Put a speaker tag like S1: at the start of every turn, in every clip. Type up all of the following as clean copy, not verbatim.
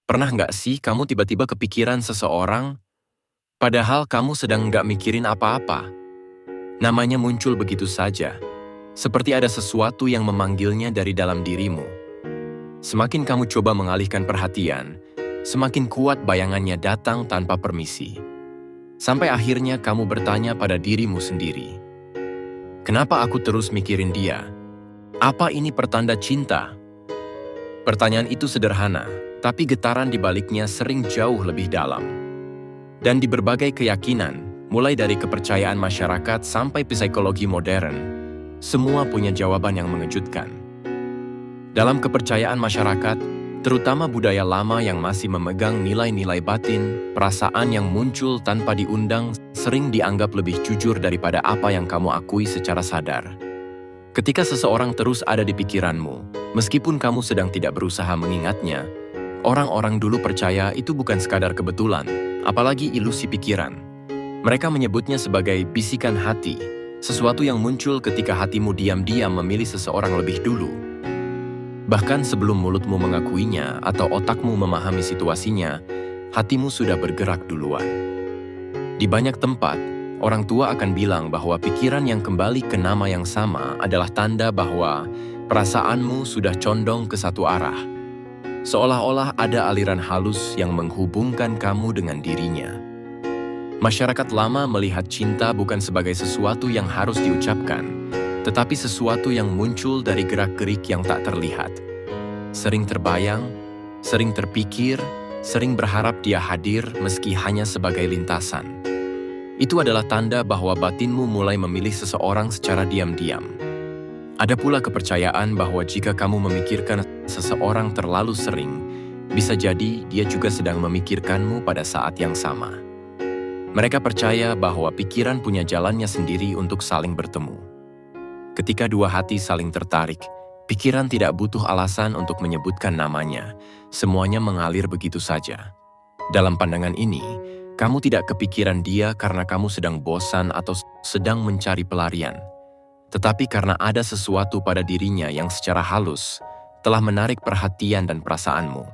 S1: Pernah nggak sih kamu tiba-tiba kepikiran seseorang, padahal kamu sedang nggak mikirin apa-apa? Namanya muncul begitu saja, seperti ada sesuatu yang memanggilnya dari dalam dirimu. Semakin kamu coba mengalihkan perhatian, semakin kuat bayangannya datang tanpa permisi. Sampai akhirnya kamu bertanya pada dirimu sendiri, kenapa aku terus mikirin dia? Apa ini pertanda cinta? Pertanyaan itu sederhana, tapi getaran di baliknya sering jauh lebih dalam. Dan di berbagai keyakinan, mulai dari kepercayaan masyarakat sampai psikologi modern, semua punya jawaban yang mengejutkan. Dalam kepercayaan masyarakat, terutama budaya lama yang masih memegang nilai-nilai batin, perasaan yang muncul tanpa diundang sering dianggap lebih jujur daripada apa yang kamu akui secara sadar. Ketika seseorang terus ada di pikiranmu, meskipun kamu sedang tidak berusaha mengingatnya, orang-orang dulu percaya itu bukan sekadar kebetulan, apalagi ilusi pikiran. Mereka menyebutnya sebagai bisikan hati, sesuatu yang muncul ketika hatimu diam-diam memilih seseorang lebih dulu. Bahkan sebelum mulutmu mengakuinya atau otakmu memahami situasinya, hatimu sudah bergerak duluan. Di banyak tempat, orang tua akan bilang bahwa pikiran yang kembali ke nama yang sama adalah tanda bahwa perasaanmu sudah condong ke satu arah. Seolah-olah ada aliran halus yang menghubungkan kamu dengan dirinya. Masyarakat lama melihat cinta bukan sebagai sesuatu yang harus diucapkan, tetapi sesuatu yang muncul dari gerak-gerik yang tak terlihat. Sering terbayang, sering terpikir, sering berharap dia hadir meski hanya sebagai lintasan. Itu adalah tanda bahwa batinmu mulai memilih seseorang secara diam-diam. Ada pula kepercayaan bahwa jika kamu memikirkan seseorang terlalu sering, bisa jadi dia juga sedang memikirkanmu pada saat yang sama. Mereka percaya bahwa pikiran punya jalannya sendiri untuk saling bertemu. Ketika dua hati saling tertarik, pikiran tidak butuh alasan untuk menyebutkan namanya. Semuanya mengalir begitu saja. Dalam pandangan ini, kamu tidak kepikiran dia karena kamu sedang bosan atau sedang mencari pelarian, tetapi karena ada sesuatu pada dirinya yang secara halus telah menarik perhatian dan perasaanmu.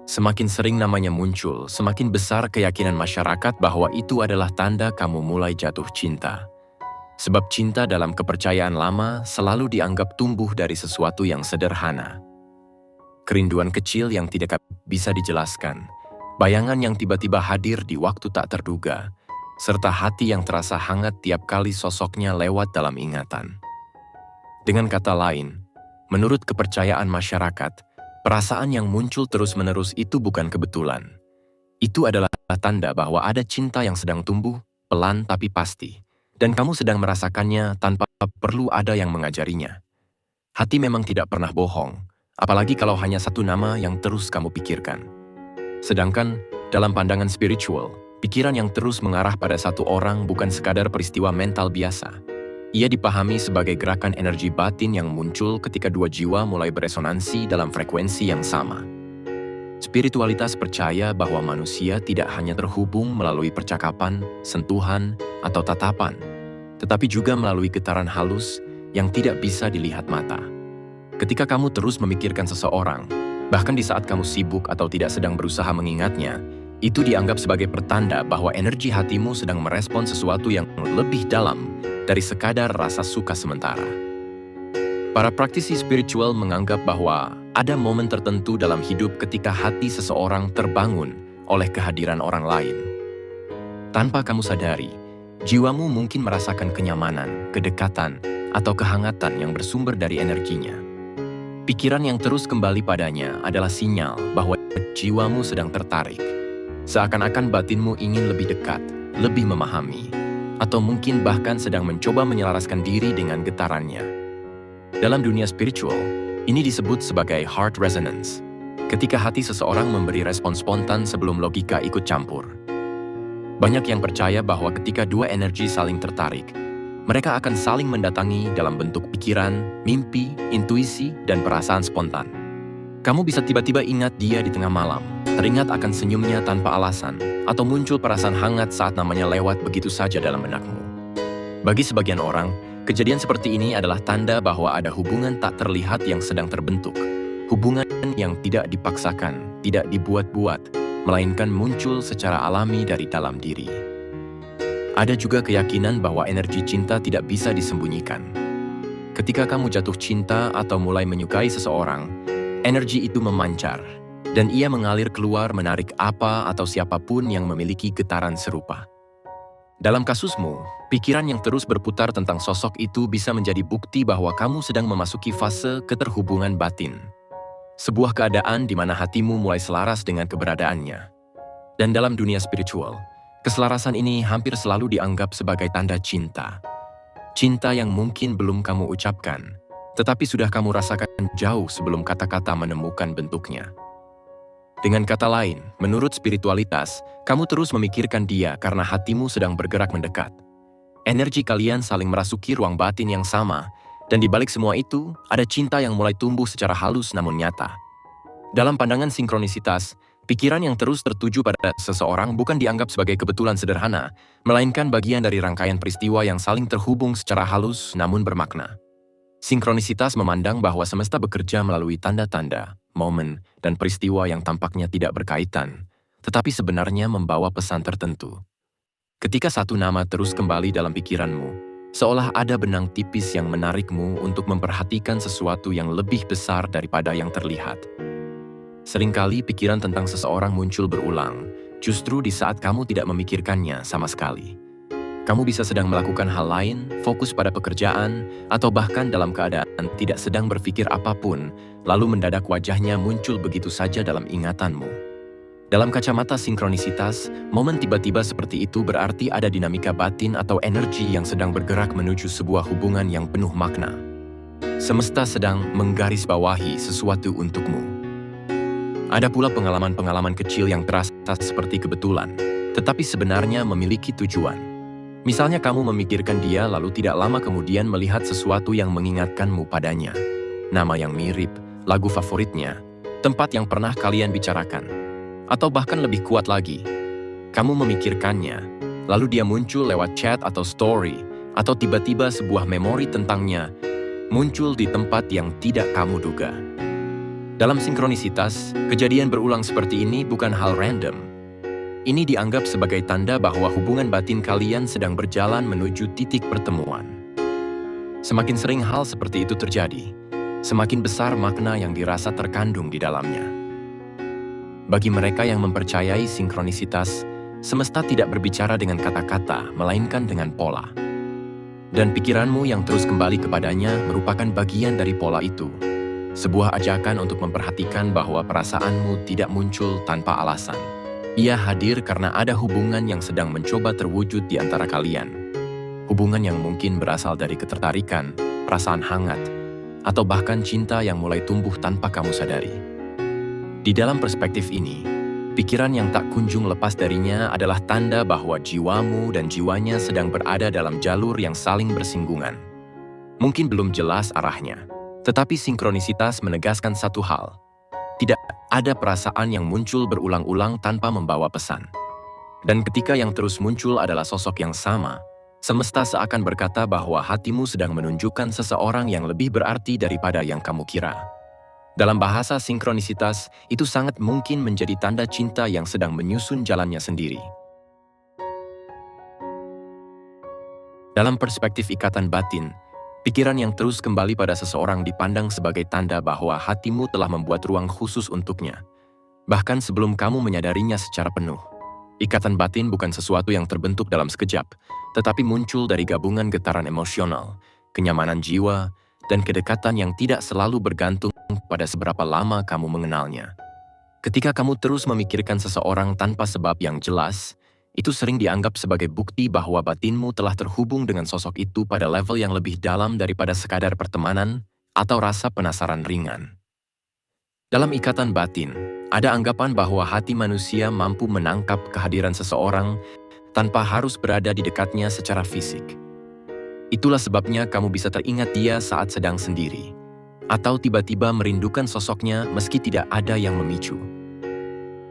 S1: Semakin sering namanya muncul, semakin besar keyakinan masyarakat bahwa itu adalah tanda kamu mulai jatuh cinta. Sebab cinta dalam kepercayaan lama selalu dianggap tumbuh dari sesuatu yang sederhana. Kerinduan kecil yang tidak bisa dijelaskan, bayangan yang tiba-tiba hadir di waktu tak terduga, serta hati yang terasa hangat tiap kali sosoknya lewat dalam ingatan. Dengan kata lain, menurut kepercayaan masyarakat, perasaan yang muncul terus-menerus itu bukan kebetulan. Itu adalah tanda bahwa ada cinta yang sedang tumbuh, pelan tapi pasti, dan kamu sedang merasakannya tanpa perlu ada yang mengajarinya. Hati memang tidak pernah bohong, apalagi kalau hanya satu nama yang terus kamu pikirkan. Sedangkan, dalam pandangan spiritual, pikiran yang terus mengarah pada satu orang bukan sekadar peristiwa mental biasa. Ia dipahami sebagai gerakan energi batin yang muncul ketika dua jiwa mulai beresonansi dalam frekuensi yang sama. Spiritualitas percaya bahwa manusia tidak hanya terhubung melalui percakapan, sentuhan, atau tatapan, tetapi juga melalui getaran halus yang tidak bisa dilihat mata. Ketika kamu terus memikirkan seseorang, bahkan di saat kamu sibuk atau tidak sedang berusaha mengingatnya, itu dianggap sebagai pertanda bahwa energi hatimu sedang merespon sesuatu yang lebih dalam dari sekadar rasa suka sementara. Para praktisi spiritual menganggap bahwa ada momen tertentu dalam hidup ketika hati seseorang terbangun oleh kehadiran orang lain. Tanpa kamu sadari, jiwamu mungkin merasakan kenyamanan, kedekatan, atau kehangatan yang bersumber dari energinya. Pikiran yang terus kembali padanya adalah sinyal bahwa jiwamu sedang tertarik. Seakan-akan batinmu ingin lebih dekat, lebih memahami, atau mungkin bahkan sedang mencoba menyelaraskan diri dengan getarannya. Dalam dunia spiritual, ini disebut sebagai heart resonance, ketika hati seseorang memberi respon spontan sebelum logika ikut campur. Banyak yang percaya bahwa ketika dua energi saling tertarik, mereka akan saling mendatangi dalam bentuk pikiran, mimpi, intuisi, dan perasaan spontan. Kamu bisa tiba-tiba ingat dia di tengah malam, teringat akan senyumnya tanpa alasan, atau muncul perasaan hangat saat namanya lewat begitu saja dalam benakmu. Bagi sebagian orang, kejadian seperti ini adalah tanda bahwa ada hubungan tak terlihat yang sedang terbentuk. Hubungan yang tidak dipaksakan, tidak dibuat-buat, melainkan muncul secara alami dari dalam diri. Ada juga keyakinan bahwa energi cinta tidak bisa disembunyikan. Ketika kamu jatuh cinta atau mulai menyukai seseorang, energi itu memancar, dan ia mengalir keluar menarik apa atau siapapun yang memiliki getaran serupa. Dalam kasusmu, pikiran yang terus berputar tentang sosok itu bisa menjadi bukti bahwa kamu sedang memasuki fase keterhubungan batin. Sebuah keadaan di mana hatimu mulai selaras dengan keberadaannya. Dan dalam dunia spiritual, keselarasan ini hampir selalu dianggap sebagai tanda cinta. Cinta yang mungkin belum kamu ucapkan, tetapi sudah kamu rasakan jauh sebelum kata-kata menemukan bentuknya. Dengan kata lain, menurut spiritualitas, kamu terus memikirkan dia karena hatimu sedang bergerak mendekat. Energi kalian saling merasuki ruang batin yang sama, dan di balik semua itu, ada cinta yang mulai tumbuh secara halus namun nyata. Dalam pandangan sinkronisitas, pikiran yang terus tertuju pada seseorang bukan dianggap sebagai kebetulan sederhana, melainkan bagian dari rangkaian peristiwa yang saling terhubung secara halus namun bermakna. Sinkronisitas memandang bahwa semesta bekerja melalui tanda-tanda, momen, dan peristiwa yang tampaknya tidak berkaitan, tetapi sebenarnya membawa pesan tertentu. Ketika satu nama terus kembali dalam pikiranmu, seolah ada benang tipis yang menarikmu untuk memperhatikan sesuatu yang lebih besar daripada yang terlihat. Seringkali pikiran tentang seseorang muncul berulang, justru di saat kamu tidak memikirkannya sama sekali. Kamu bisa sedang melakukan hal lain, fokus pada pekerjaan, atau bahkan dalam keadaan tidak sedang berpikir apapun, lalu mendadak wajahnya muncul begitu saja dalam ingatanmu. Dalam kacamata sinkronisitas, momen tiba-tiba seperti itu berarti ada dinamika batin atau energi yang sedang bergerak menuju sebuah hubungan yang penuh makna. Semesta sedang menggarisbawahi sesuatu untukmu. Ada pula pengalaman-pengalaman kecil yang terasa seperti kebetulan, tetapi sebenarnya memiliki tujuan. Misalnya kamu memikirkan dia lalu tidak lama kemudian melihat sesuatu yang mengingatkanmu padanya. Nama yang mirip, lagu favoritnya, tempat yang pernah kalian bicarakan. Atau bahkan lebih kuat lagi, kamu memikirkannya, lalu dia muncul lewat chat atau story, atau tiba-tiba sebuah memori tentangnya muncul di tempat yang tidak kamu duga. Dalam sinkronisitas, kejadian berulang seperti ini bukan hal random. Ini dianggap sebagai tanda bahwa hubungan batin kalian sedang berjalan menuju titik pertemuan. Semakin sering hal seperti itu terjadi, semakin besar makna yang dirasa terkandung di dalamnya. Bagi mereka yang mempercayai sinkronisitas, semesta tidak berbicara dengan kata-kata, melainkan dengan pola. Dan pikiranmu yang terus kembali kepadanya merupakan bagian dari pola itu. Sebuah ajakan untuk memperhatikan bahwa perasaanmu tidak muncul tanpa alasan. Ia hadir karena ada hubungan yang sedang mencoba terwujud di antara kalian. Hubungan yang mungkin berasal dari ketertarikan, perasaan hangat, atau bahkan cinta yang mulai tumbuh tanpa kamu sadari. Di dalam perspektif ini, pikiran yang tak kunjung lepas darinya adalah tanda bahwa jiwamu dan jiwanya sedang berada dalam jalur yang saling bersinggungan. Mungkin belum jelas arahnya, tetapi sinkronisitas menegaskan satu hal. Tidak ada perasaan yang muncul berulang-ulang tanpa membawa pesan. Dan ketika yang terus muncul adalah sosok yang sama, semesta seakan berkata bahwa hatimu sedang menunjukkan seseorang yang lebih berarti daripada yang kamu kira. Dalam bahasa sinkronisitas, itu sangat mungkin menjadi tanda cinta yang sedang menyusun jalannya sendiri. Dalam perspektif ikatan batin, pikiran yang terus kembali pada seseorang dipandang sebagai tanda bahwa hatimu telah membuat ruang khusus untuknya, bahkan sebelum kamu menyadarinya secara penuh. Ikatan batin bukan sesuatu yang terbentuk dalam sekejap, tetapi muncul dari gabungan getaran emosional, kenyamanan jiwa, dan kedekatan yang tidak selalu bergantung pada seberapa lama kamu mengenalnya. Ketika kamu terus memikirkan seseorang tanpa sebab yang jelas, itu sering dianggap sebagai bukti bahwa batinmu telah terhubung dengan sosok itu pada level yang lebih dalam daripada sekadar pertemanan atau rasa penasaran ringan. Dalam ikatan batin, ada anggapan bahwa hati manusia mampu menangkap kehadiran seseorang tanpa harus berada di dekatnya secara fisik. Itulah sebabnya kamu bisa teringat dia saat sedang sendiri, atau tiba-tiba merindukan sosoknya meski tidak ada yang memicu.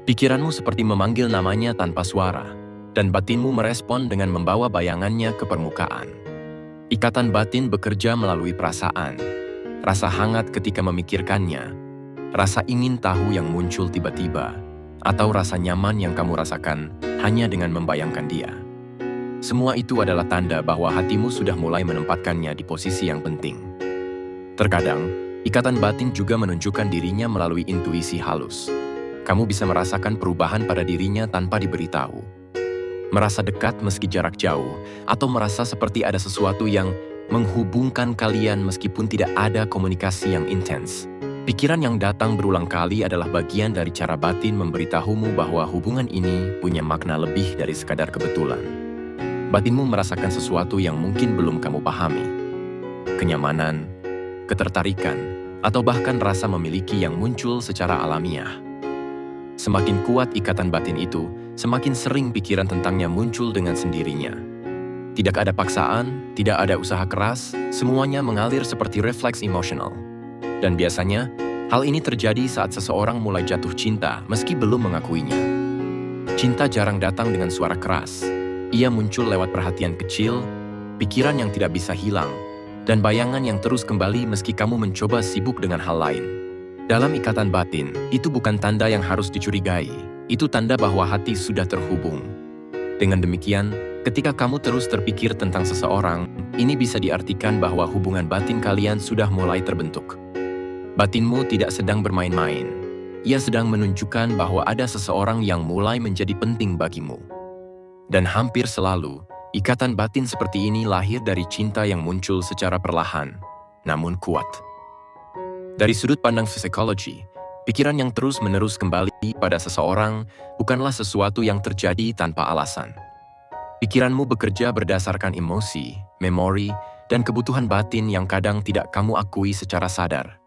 S1: Pikiranmu seperti memanggil namanya tanpa suara, dan batinmu merespon dengan membawa bayangannya ke permukaan. Ikatan batin bekerja melalui perasaan, rasa hangat ketika memikirkannya, rasa ingin tahu yang muncul tiba-tiba, atau rasa nyaman yang kamu rasakan hanya dengan membayangkan dia. Semua itu adalah tanda bahwa hatimu sudah mulai menempatkannya di posisi yang penting. Terkadang, ikatan batin juga menunjukkan dirinya melalui intuisi halus. Kamu bisa merasakan perubahan pada dirinya tanpa diberitahu. Merasa dekat meski jarak jauh, atau merasa seperti ada sesuatu yang menghubungkan kalian meskipun tidak ada komunikasi yang intens. Pikiran yang datang berulang kali adalah bagian dari cara batin memberitahumu bahwa hubungan ini punya makna lebih dari sekadar kebetulan. Batinmu merasakan sesuatu yang mungkin belum kamu pahami. Kenyamanan, ketertarikan, atau bahkan rasa memiliki yang muncul secara alamiah. Semakin kuat ikatan batin itu, semakin sering pikiran tentangnya muncul dengan sendirinya. Tidak ada paksaan, tidak ada usaha keras, semuanya mengalir seperti refleks emosional. Dan biasanya, hal ini terjadi saat seseorang mulai jatuh cinta meski belum mengakuinya. Cinta jarang datang dengan suara keras. Ia muncul lewat perhatian kecil, pikiran yang tidak bisa hilang, dan bayangan yang terus kembali meski kamu mencoba sibuk dengan hal lain. Dalam ikatan batin, itu bukan tanda yang harus dicurigai. Itu tanda bahwa hati sudah terhubung. Dengan demikian, ketika kamu terus terpikir tentang seseorang, ini bisa diartikan bahwa hubungan batin kalian sudah mulai terbentuk. Batinmu tidak sedang bermain-main. Ia sedang menunjukkan bahwa ada seseorang yang mulai menjadi penting bagimu. Dan hampir selalu, ikatan batin seperti ini lahir dari cinta yang muncul secara perlahan, namun kuat. Dari sudut pandang psikologi, pikiran yang terus-menerus kembali pada seseorang bukanlah sesuatu yang terjadi tanpa alasan. Pikiranmu bekerja berdasarkan emosi, memori, dan kebutuhan batin yang kadang tidak kamu akui secara sadar.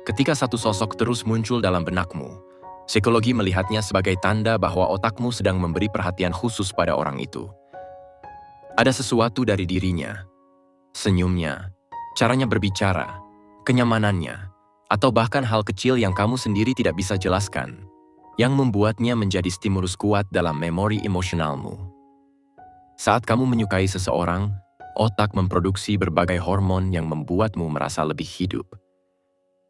S1: Ketika satu sosok terus muncul dalam benakmu, psikologi melihatnya sebagai tanda bahwa otakmu sedang memberi perhatian khusus pada orang itu. Ada sesuatu dari dirinya, senyumnya, caranya berbicara, kenyamanannya, atau bahkan hal kecil yang kamu sendiri tidak bisa jelaskan, yang membuatnya menjadi stimulus kuat dalam memori emosionalmu. Saat kamu menyukai seseorang, otak memproduksi berbagai hormon yang membuatmu merasa lebih hidup.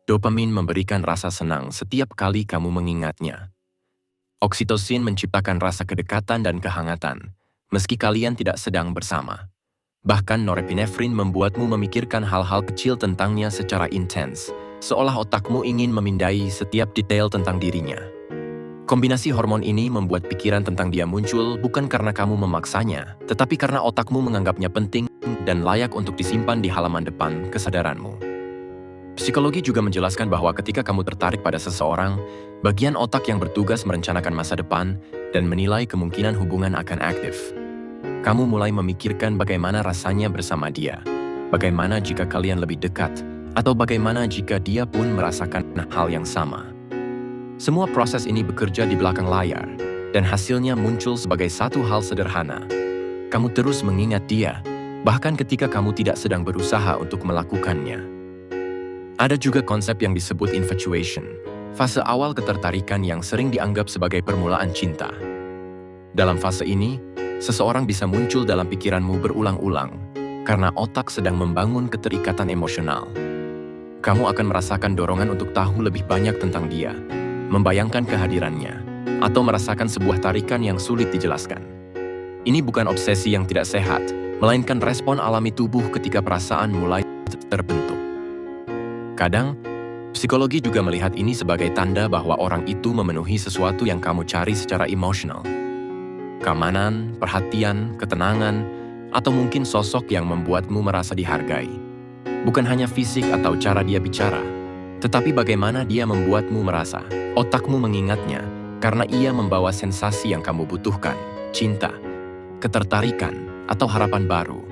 S1: Dopamin memberikan rasa senang setiap kali kamu mengingatnya. Oksitosin menciptakan rasa kedekatan dan kehangatan, meski kalian tidak sedang bersama. Bahkan norepinefrin membuatmu memikirkan hal-hal kecil tentangnya secara intens, seolah otakmu ingin memindai setiap detail tentang dirinya. Kombinasi hormon ini membuat pikiran tentang dia muncul bukan karena kamu memaksanya, tetapi karena otakmu menganggapnya penting dan layak untuk disimpan di halaman depan kesadaranmu. Psikologi juga menjelaskan bahwa ketika kamu tertarik pada seseorang, bagian otak yang bertugas merencanakan masa depan dan menilai kemungkinan hubungan akan aktif. Kamu mulai memikirkan bagaimana rasanya bersama dia, bagaimana jika kalian lebih dekat, atau bagaimana jika dia pun merasakan hal yang sama. Semua proses ini bekerja di belakang layar, dan hasilnya muncul sebagai satu hal sederhana. Kamu terus mengingat dia, bahkan ketika kamu tidak sedang berusaha untuk melakukannya. Ada juga konsep yang disebut infatuation, fase awal ketertarikan yang sering dianggap sebagai permulaan cinta. Dalam fase ini, seseorang bisa muncul dalam pikiranmu berulang-ulang, karena otak sedang membangun keterikatan emosional. Kamu akan merasakan dorongan untuk tahu lebih banyak tentang dia, membayangkan kehadirannya, atau merasakan sebuah tarikan yang sulit dijelaskan. Ini bukan obsesi yang tidak sehat, melainkan respon alami tubuh ketika perasaan mulai terbentuk. Kadang, psikologi juga melihat ini sebagai tanda bahwa orang itu memenuhi sesuatu yang kamu cari secara emosional. Keamanan, perhatian, ketenangan, atau mungkin sosok yang membuatmu merasa dihargai. Bukan hanya fisik atau cara dia bicara, tetapi bagaimana dia membuatmu merasa. Otakmu mengingatnya karena ia membawa sensasi yang kamu butuhkan, cinta, ketertarikan, atau harapan baru.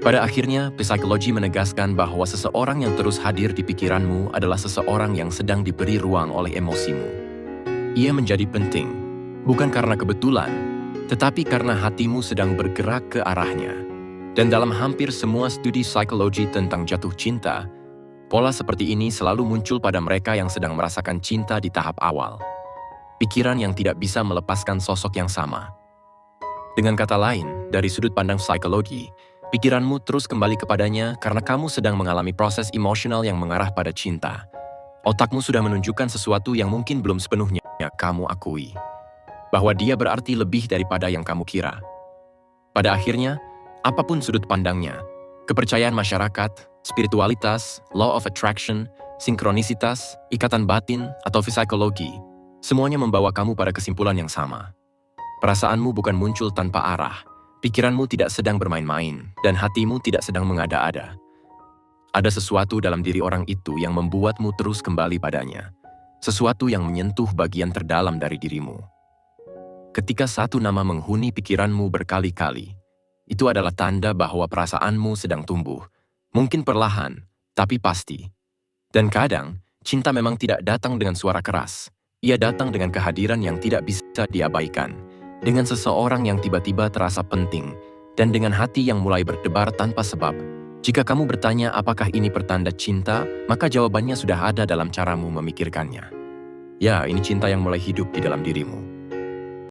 S1: Pada akhirnya, psikologi menegaskan bahwa seseorang yang terus hadir di pikiranmu adalah seseorang yang sedang diberi ruang oleh emosimu. Ia menjadi penting, bukan karena kebetulan, tetapi karena hatimu sedang bergerak ke arahnya. Dan dalam hampir semua studi psikologi tentang jatuh cinta, pola seperti ini selalu muncul pada mereka yang sedang merasakan cinta di tahap awal. Pikiran yang tidak bisa melepaskan sosok yang sama. Dengan kata lain, dari sudut pandang psikologi, pikiranmu terus kembali kepadanya karena kamu sedang mengalami proses emosional yang mengarah pada cinta. Otakmu sudah menunjukkan sesuatu yang mungkin belum sepenuhnya kamu akui. Bahwa dia berarti lebih daripada yang kamu kira. Pada akhirnya, apapun sudut pandangnya, kepercayaan masyarakat, spiritualitas, law of attraction, sinkronisitas, ikatan batin, atau psikologi, semuanya membawa kamu pada kesimpulan yang sama. Perasaanmu bukan muncul tanpa arah, pikiranmu tidak sedang bermain-main, dan hatimu tidak sedang mengada-ada. Ada sesuatu dalam diri orang itu yang membuatmu terus kembali padanya. Sesuatu yang menyentuh bagian terdalam dari dirimu. Ketika satu nama menghuni pikiranmu berkali-kali, itu adalah tanda bahwa perasaanmu sedang tumbuh. Mungkin perlahan, tapi pasti. Dan kadang, cinta memang tidak datang dengan suara keras. Ia datang dengan kehadiran yang tidak bisa diabaikan. Dengan seseorang yang tiba-tiba terasa penting. Dan dengan hati yang mulai berdebar tanpa sebab. Jika kamu bertanya apakah ini pertanda cinta, maka jawabannya sudah ada dalam caramu memikirkannya. Ya, ini cinta yang mulai hidup di dalam dirimu.